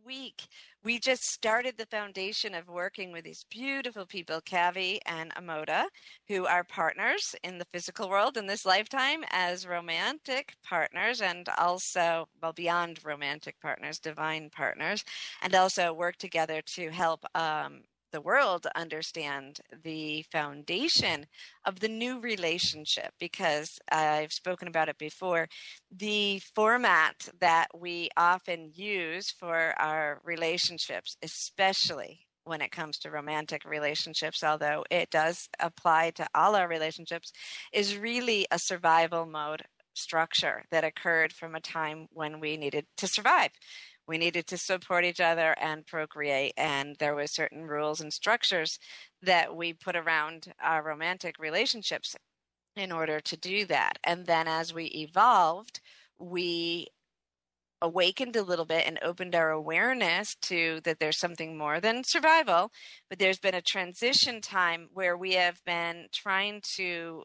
week, we just started the foundation of working with these beautiful people, Kavi and Amoda, who are partners in the physical world in this lifetime as romantic partners, and also, well, beyond romantic partners, divine partners, and also work together to help the world understand the foundation of the new relationship, because I've spoken about it before. The format that we often use for our relationships, especially when it comes to romantic relationships, although it does apply to all our relationships, is really a survival mode structure that occurred from a time when we needed to survive. We needed to support each other and procreate, and there were certain rules and structures that we put around our romantic relationships in order to do that. And then as we evolved, we awakened a little bit and opened our awareness to that there's something more than survival, but there's been a transition time where we have been trying to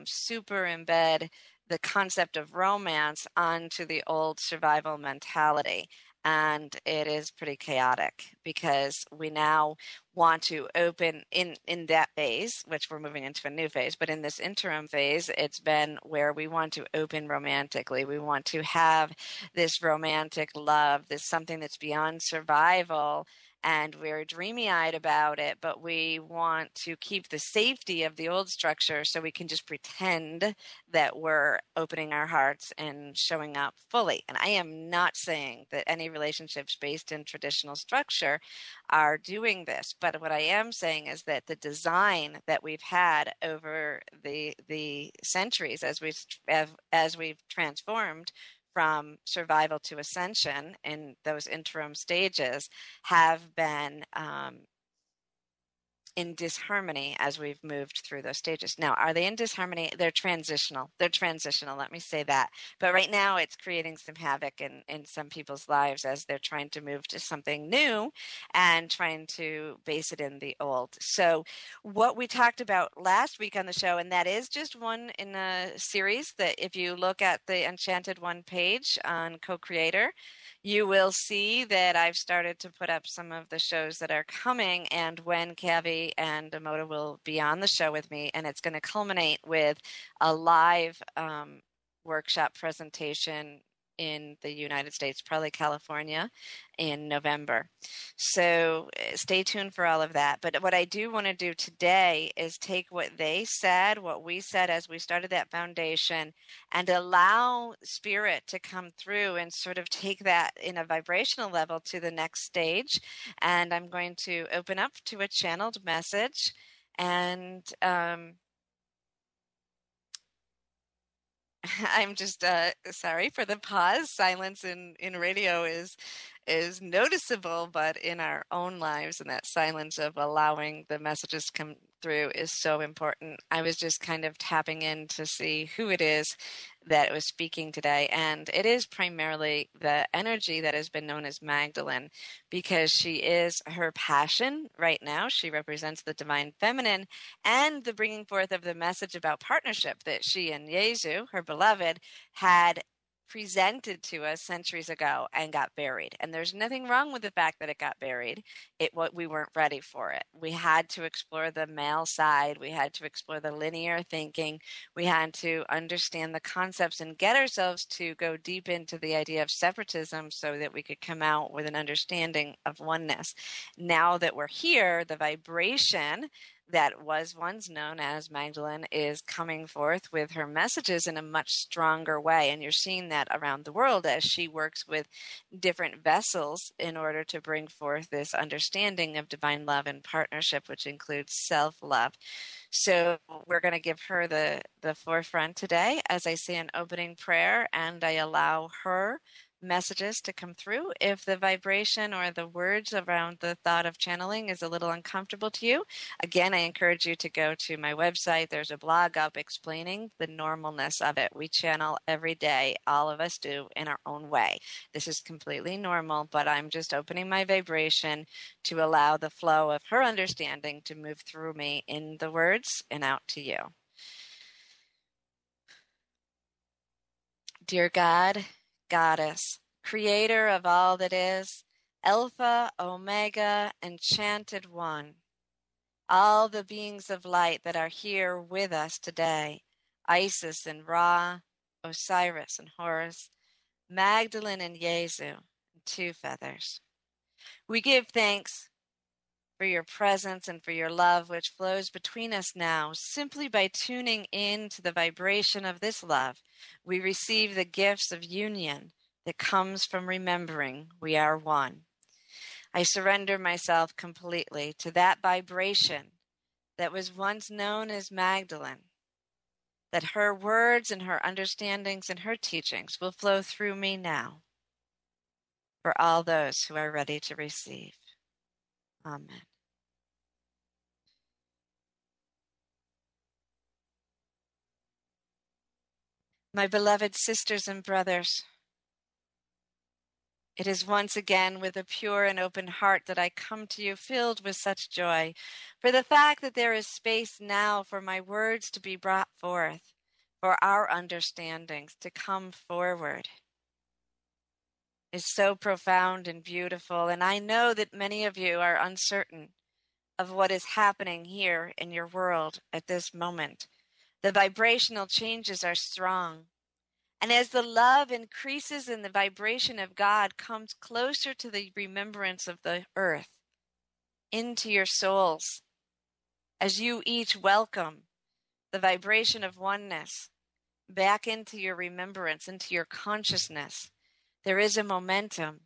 super embed the concept of romance onto the old survival mentality. And it is pretty chaotic because we now want to open in that phase, which we're moving into a new phase. But in this interim phase, it's been where we want to open romantically. We want to have this romantic love, this something that's beyond survival. And we're dreamy-eyed about it, but we want to keep the safety of the old structure so we can just pretend that we're opening our hearts and showing up fully. And I am not saying that any relationships based in traditional structure are doing this, but what I am saying is that the design that we've had over the centuries as we've transformed from survival to ascension in those interim stages have been in disharmony as we've moved through those stages. Now, are they in disharmony? They're transitional. They're transitional, let me say that. But right now it's creating some havoc in some people's lives as they're trying to move to something new and trying to base it in the old. So what we talked about last week on the show, and that is just one in a series that if you look at the Enchanted One page on Co-Creator, you will see that I've started to put up some of the shows that are coming, and when Kavi and Amoda will be on the show with me, and it's going to culminate with a live workshop presentation in the United States, probably California, in November. So stay tuned for all of that. But what I do want to do today is take what they said, what we said as we started that foundation, and allow spirit to come through and sort of take that in a vibrational level to the next stage. And I'm going to open up to a channeled message, and I'm just sorry for the pause. Silence in radio is noticeable, but in our own lives, and that silence of allowing the messages to come through is so important. I was just kind of tapping in to see who it is that was speaking today, and it is primarily the energy that has been known as Magdalene, because she is her passion right now. She represents the divine feminine and the bringing forth of the message about partnership that she and Yezu, her beloved, had presented to us centuries ago and got buried. And there's nothing wrong with the fact that it got buried. We weren't ready for it. We had to explore the male side. We had to explore the linear thinking. We had to understand the concepts and get ourselves to go deep into the idea of separatism so that we could come out with an understanding of oneness. Now that we're here, the vibration that was once known as Magdalene is coming forth with her messages in a much stronger way. And you're seeing that around the world as she works with different vessels in order to bring forth this understanding of divine love and partnership, which includes self-love. So we're going to give her the forefront today as I say an opening prayer, and I allow her messages to come through. If the vibration or the words around the thought of channeling is a little uncomfortable to you, again, I encourage you to go to my website. There's a blog up explaining the normalness of it. We channel every day. All of us do in our own way. This is completely normal, but I'm just opening my vibration to allow the flow of her understanding to move through me in the words and out to you. Dear God, Goddess, creator of all that is, Alpha, Omega, Enchanted One, all the beings of light that are here with us today, Isis and Ra, Osiris and Horus, Magdalene and Yezu, and Two Feathers. We give thanks for your presence and for your love which flows between us now. Simply by tuning in to the vibration of this love, we receive the gifts of union that comes from remembering we are one. I surrender myself completely to that vibration that was once known as Magdalene, that her words and her understandings and her teachings will flow through me now for all those who are ready to receive. Amen. My beloved sisters and brothers, it is once again with a pure and open heart that I come to you filled with such joy for the fact that there is space now for my words to be brought forth, for our understandings to come forward. Is so profound and beautiful, and I know that many of you are uncertain of what is happening here in your world at this moment. The vibrational changes are strong. And as the love increases and the vibration of God comes closer to the remembrance of the earth, into your souls, as you each welcome the vibration of oneness back into your remembrance, into your consciousness, there is a momentum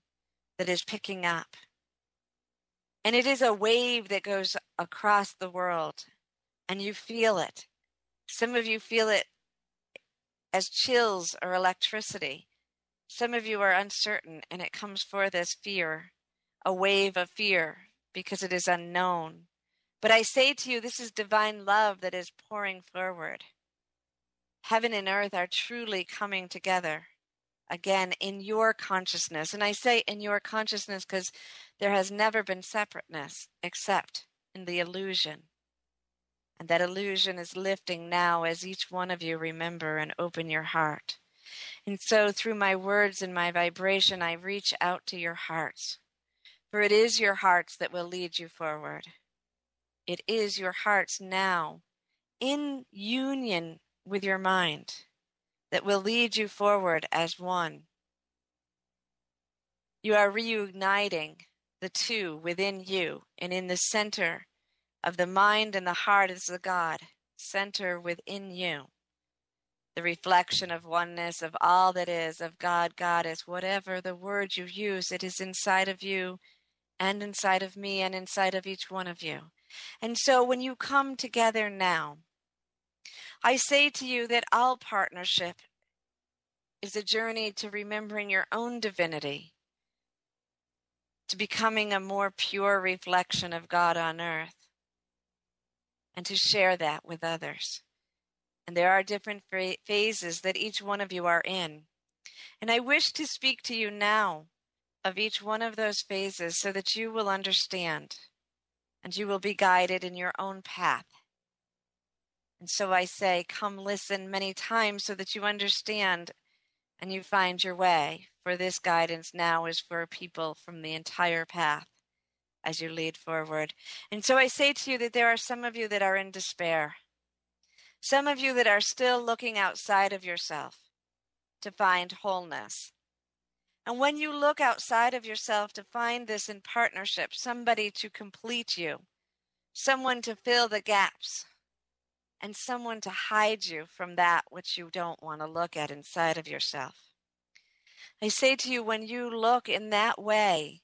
that is picking up. And it is a wave that goes across the world, and you feel it. Some of you feel it as chills or electricity. Some of you are uncertain, and it comes forth as fear, a wave of fear, because it is unknown. But I say to you, this is divine love that is pouring forward. Heaven and earth are truly coming together, again, in your consciousness. And I say in your consciousness because there has never been separateness except in the illusion. And that illusion is lifting now as each one of you remember and open your heart. And so through my words and my vibration, I reach out to your hearts. For it is your hearts that will lead you forward. It is your hearts now, in union with your mind, that will lead you forward as one. You are reuniting the two within you, and in the center of the mind and the heart is the God, center within you. The reflection of oneness, of all that is, of God, Goddess, whatever the word you use, it is inside of you and inside of me and inside of each one of you. And so when you come together now, I say to you that all partnership is a journey to remembering your own divinity, to becoming a more pure reflection of God on earth, and to share that with others. And there are different phases that each one of you are in. And I wish to speak to you now of each one of those phases so that you will understand and you will be guided in your own path. And so I say, come listen many times so that you understand and you find your way. For this guidance now is for people from the entire path as you lead forward. And so I say to you that there are some of you that are in despair. Some of you that are still looking outside of yourself to find wholeness. And when you look outside of yourself to find this in partnership, somebody to complete you, someone to fill the gaps, and someone to hide you from that which you don't want to look at inside of yourself. I say to you, when you look in that way,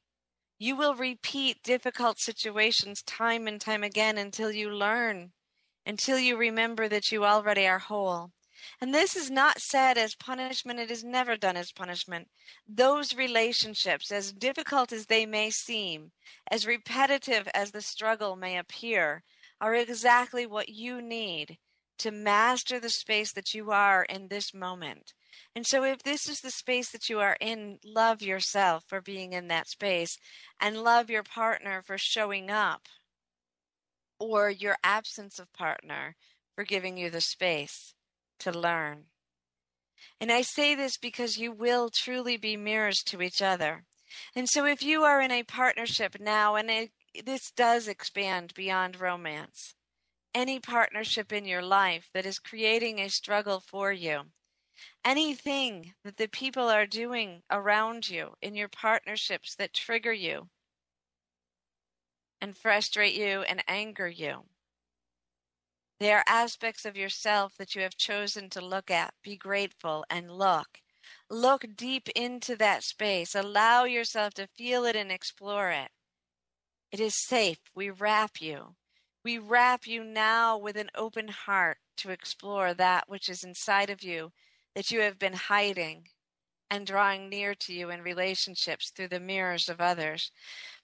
you will repeat difficult situations time and time again until you learn, until you remember that you already are whole. And this is not said as punishment. It is never done as punishment. Those relationships, as difficult as they may seem, as repetitive as the struggle may appear, are exactly what you need to master the space that you are in this moment. And so if this is the space that you are in, love yourself for being in that space and love your partner for showing up, or your absence of partner for giving you the space to learn. And I say this because you will truly be mirrors to each other. And so if you are in a partnership now, and this does expand beyond romance, any partnership in your life that is creating a struggle for you, anything that the people are doing around you in your partnerships that trigger you and frustrate you and anger you, they are aspects of yourself that you have chosen to look at. Be grateful and look. Look deep into that space. Allow yourself to feel it and explore it. It is safe. We wrap you. We wrap you now with an open heart to explore that which is inside of you that you have been hiding and drawing near to you in relationships through the mirrors of others.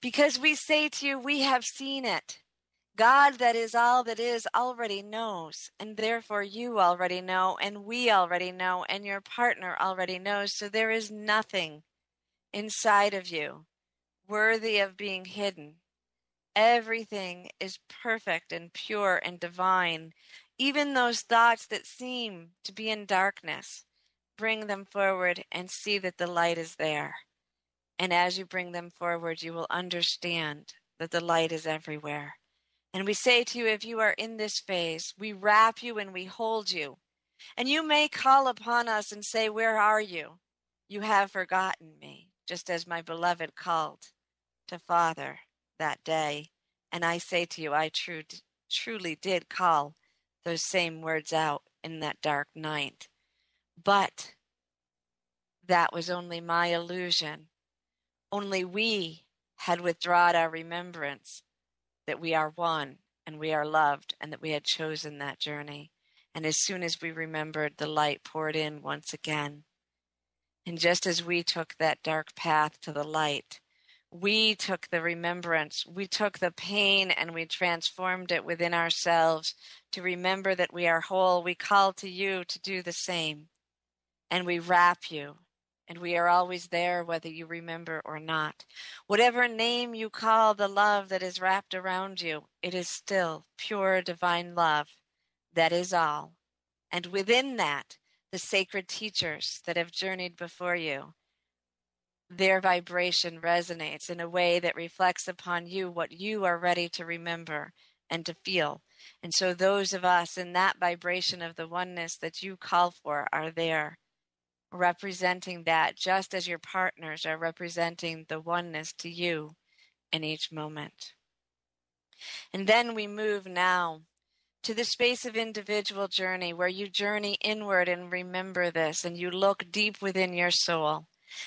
Because we say to you, we have seen it. God, that is all that is, already knows, and therefore you already know, and we already know, and your partner already knows. So there is nothing inside of you worthy of being hidden. Everything is perfect and pure and divine. Even those thoughts that seem to be in darkness, bring them forward and see that the light is there. And as you bring them forward, you will understand that the light is everywhere. And we say to you, if you are in this phase, we wrap you and we hold you. And you may call upon us and say, where are you? You have forgotten me, just as my beloved called to Father that day. And I say to you, I truly did call those same words out in that dark night. But that was only my illusion. Only we had withdrawn our remembrance that we are one and we are loved and that we had chosen that journey. And as soon as we remembered, the light poured in once again. And just as we took that dark path to the light, we took the remembrance, we took the pain, and we transformed it within ourselves to remember that we are whole. We call to you to do the same. And we wrap you. And we are always there, whether you remember or not. Whatever name you call the love that is wrapped around you, it is still pure divine love. That is all. And within that, the sacred teachers that have journeyed before you, their vibration resonates in a way that reflects upon you what you are ready to remember and to feel. And so those of us in that vibration of the oneness that you call for are there, representing that, just as your partners are representing the oneness to you in each moment. And then we move now to the space of individual journey, where you journey inward and remember this, and you look deep within your soul.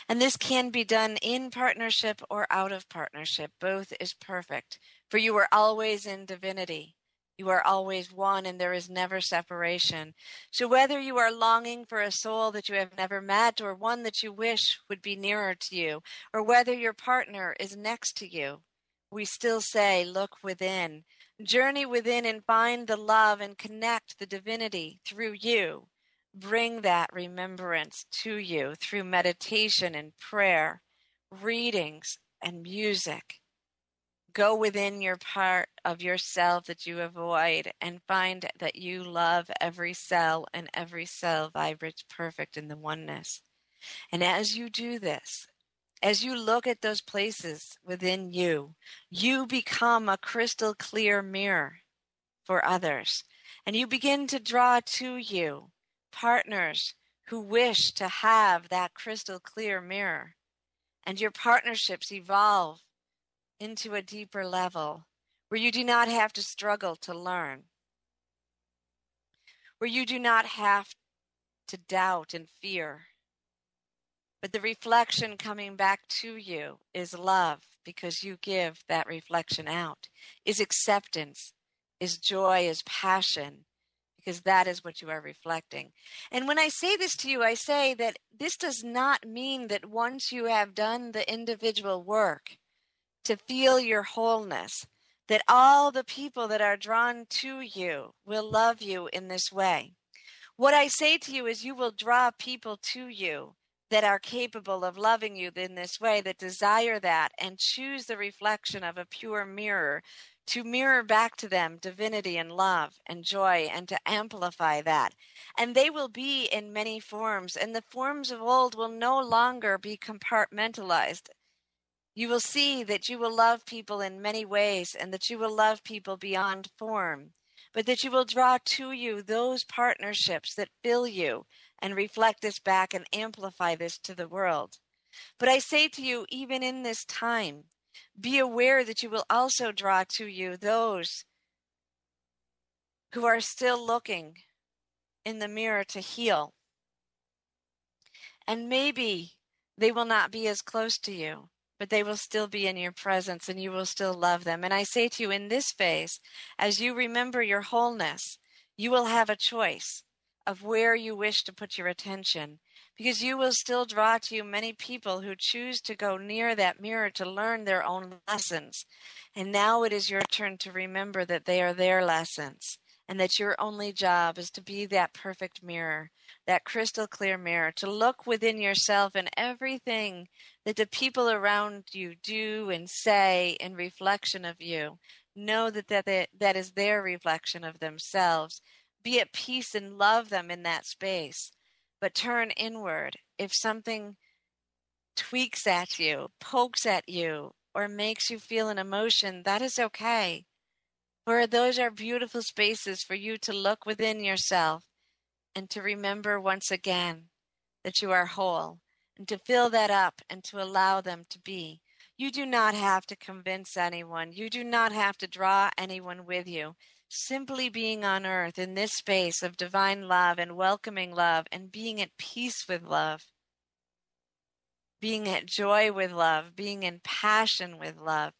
And this can be done in partnership or out of partnership. Both is perfect, for you are always in divinity. You are always one, and there is never separation. So whether you are longing for a soul that you have never met, or one that you wish would be nearer to you, or whether your partner is next to you, we still say, look within. Journey within and find the love and connect the divinity through you. Bring that remembrance to you through meditation and prayer, readings and music. Go within your part of yourself that you avoid and find that you love every cell, and every cell vibrates perfect in the oneness. And as you do this, as you look at those places within you, you become a crystal clear mirror for others. And you begin to draw to you partners who wish to have that crystal clear mirror. And your partnerships evolve into a deeper level where you do not have to struggle to learn, where you do not have to doubt and fear. But the reflection coming back to you is love, because you give that reflection out, is acceptance, is joy, is passion, because that is what you are reflecting. And when I say this to you, I say that this does not mean that once you have done the individual work to feel your wholeness, that all the people that are drawn to you will love you in this way. What I say to you is you will draw people to you that are capable of loving you in this way, that desire that and choose the reflection of a pure mirror to mirror back to them divinity and love and joy, and to amplify that. And they will be in many forms, and the forms of old will no longer be compartmentalized. You will see that you will love people in many ways and that you will love people beyond form, but that you will draw to you those partnerships that fill you and reflect this back and amplify this to the world. But I say to you, even in this time, be aware that you will also draw to you those who are still looking in the mirror to heal. And maybe they will not be as close to you, but they will still be in your presence and you will still love them. And I say to you, in this phase, as you remember your wholeness, you will have a choice of where you wish to put your attention, because you will still draw to you many people who choose to go near that mirror to learn their own lessons. And now it is your turn to remember that they are their lessons, and that your only job is to be that perfect mirror, that crystal clear mirror, to look within yourself and everything that the people around you do and say in reflection of you. Know that is their reflection of themselves. Be at peace and love them in that space, but turn inward. If something tweaks at you, pokes at you, or makes you feel an emotion, that is okay. For those are beautiful spaces for you to look within yourself and to remember once again that you are whole, and to fill that up and to allow them to be. You do not have to convince anyone. You do not have to draw anyone with you. Simply being on earth in this space of divine love and welcoming love and being at peace with love, being at joy with love, being in passion with love,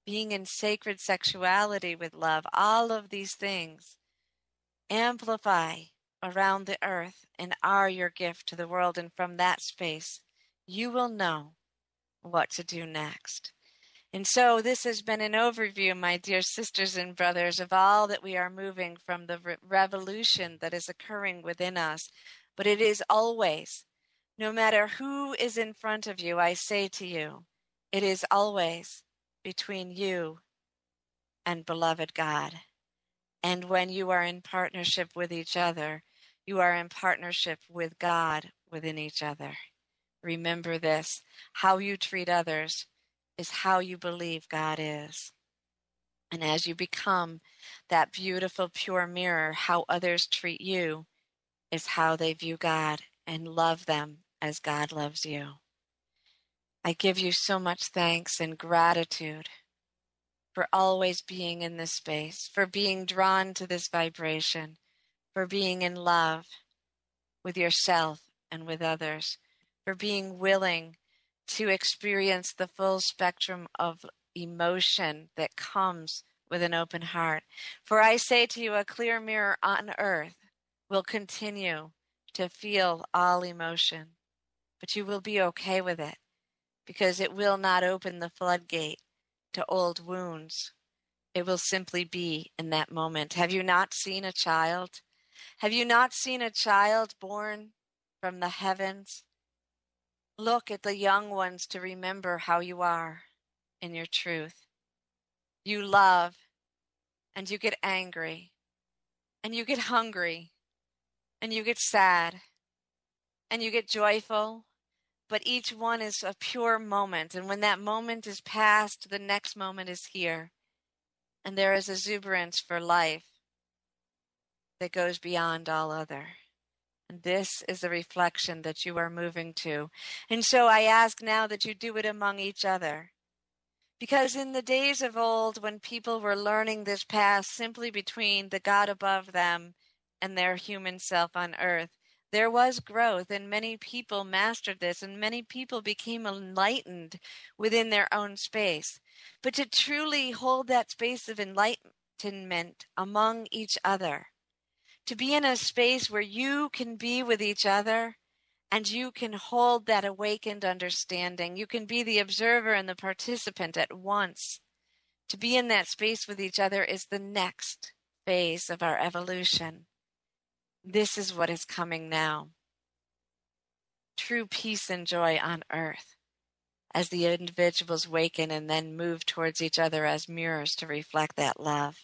being in sacred sexuality with love, all of these things amplify around the earth and are your gift to the world. And from that space, you will know what to do next. And so this has been an overview, my dear sisters and brothers, of all that we are moving from the revolution that is occurring within us. But it is always, no matter who is in front of you, I say to you, it is always between you and beloved God. And when you are in partnership with each other, you are in partnership with God within each other. Remember this, how you treat others is how you believe God is. And as you become that beautiful, pure mirror, how others treat you is how they view God and love them as God loves you. I give you so much thanks and gratitude for always being in this space, for being drawn to this vibration, for being in love with yourself and with others, for being willing to experience the full spectrum of emotion that comes with an open heart. For I say to you, a clear mirror on earth will continue to feel all emotion, but you will be okay with it because it will not open the floodgate to old wounds. It will simply be in that moment. Have you not seen a child? Have you not seen a child born from the heavens? Look at the young ones to remember how you are in your truth. You love, and you get angry, and you get hungry, and you get sad, and you get joyful, but each one is a pure moment. And when that moment is past, the next moment is here. And there is exuberance for life that goes beyond all other. And this is the reflection that you are moving to. And so I ask now that you do it among each other. Because in the days of old, when people were learning this path simply between the God above them and their human self on earth, there was growth, and many people mastered this, and many people became enlightened within their own space. But to truly hold that space of enlightenment among each other, to be in a space where you can be with each other and you can hold that awakened understanding. You can be the observer and the participant at once. To be in that space with each other is the next phase of our evolution. This is what is coming now. True peace and joy on earth as the individuals waken and then move towards each other as mirrors to reflect that love.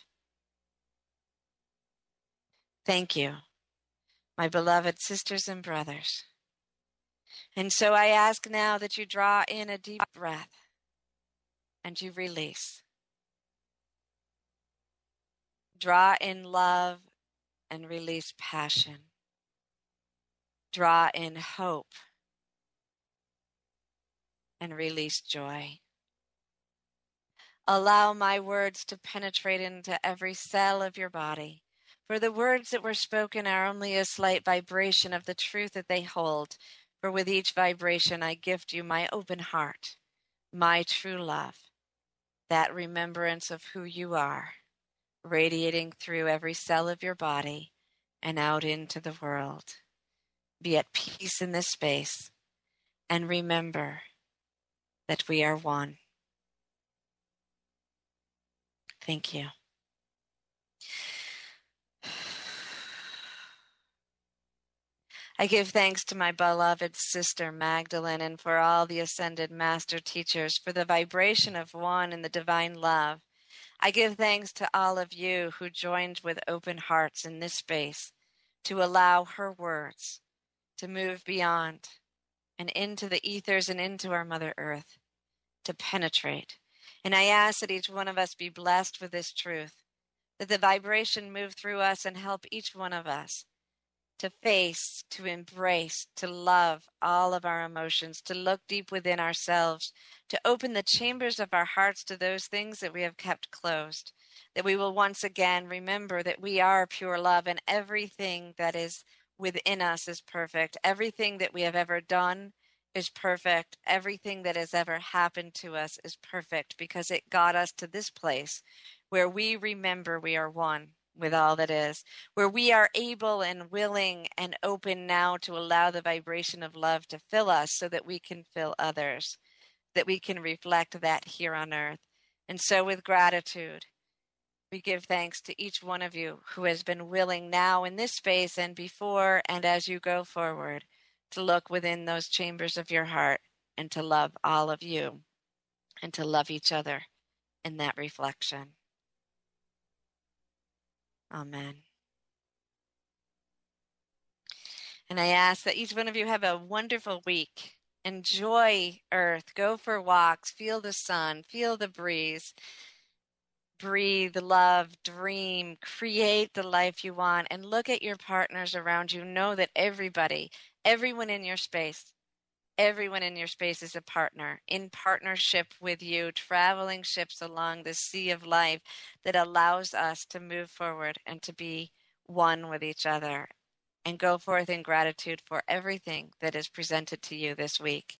Thank you, my beloved sisters and brothers. And so I ask now that you draw in a deep breath and you release. Draw in love and release passion. Draw in hope and release joy. Allow my words to penetrate into every cell of your body, for the words that were spoken are only a slight vibration of the truth that they hold. For with each vibration I gift you my open heart, my true love, that remembrance of who you are, radiating through every cell of your body and out into the world. Be at peace in this space, and remember that we are one. Thank you. I give thanks to my beloved sister Magdalene and for all the ascended master teachers for the vibration of one in the divine love. I give thanks to all of you who joined with open hearts in this space to allow her words to move beyond and into the ethers and into our Mother Earth, to penetrate. And I ask that each one of us be blessed with this truth, that the vibration move through us and help each one of us to face, to embrace, to love all of our emotions, to look deep within ourselves, to open the chambers of our hearts to those things that we have kept closed, that we will once again remember that we are pure love and everything that is within us is perfect. Everything that we have ever done is perfect. Everything that has ever happened to us is perfect because it got us to this place where we remember we are one with all that is, where we are able and willing and open now to allow the vibration of love to fill us so that we can fill others, that we can reflect that here on earth. And so with gratitude, we give thanks to each one of you who has been willing now in this space and before and as you go forward to look within those chambers of your heart and to love all of you and to love each other in that reflection. Amen. And I ask that each one of you have a wonderful week. Enjoy Earth. Go for walks. Feel the sun. Feel the breeze. Breathe, love, dream, create the life you want, and look at your partners around you. Know that everyone in your space is a partner, in partnership with you, traveling ships along the sea of life that allows us to move forward and to be one with each other and go forth in gratitude for everything that is presented to you this week.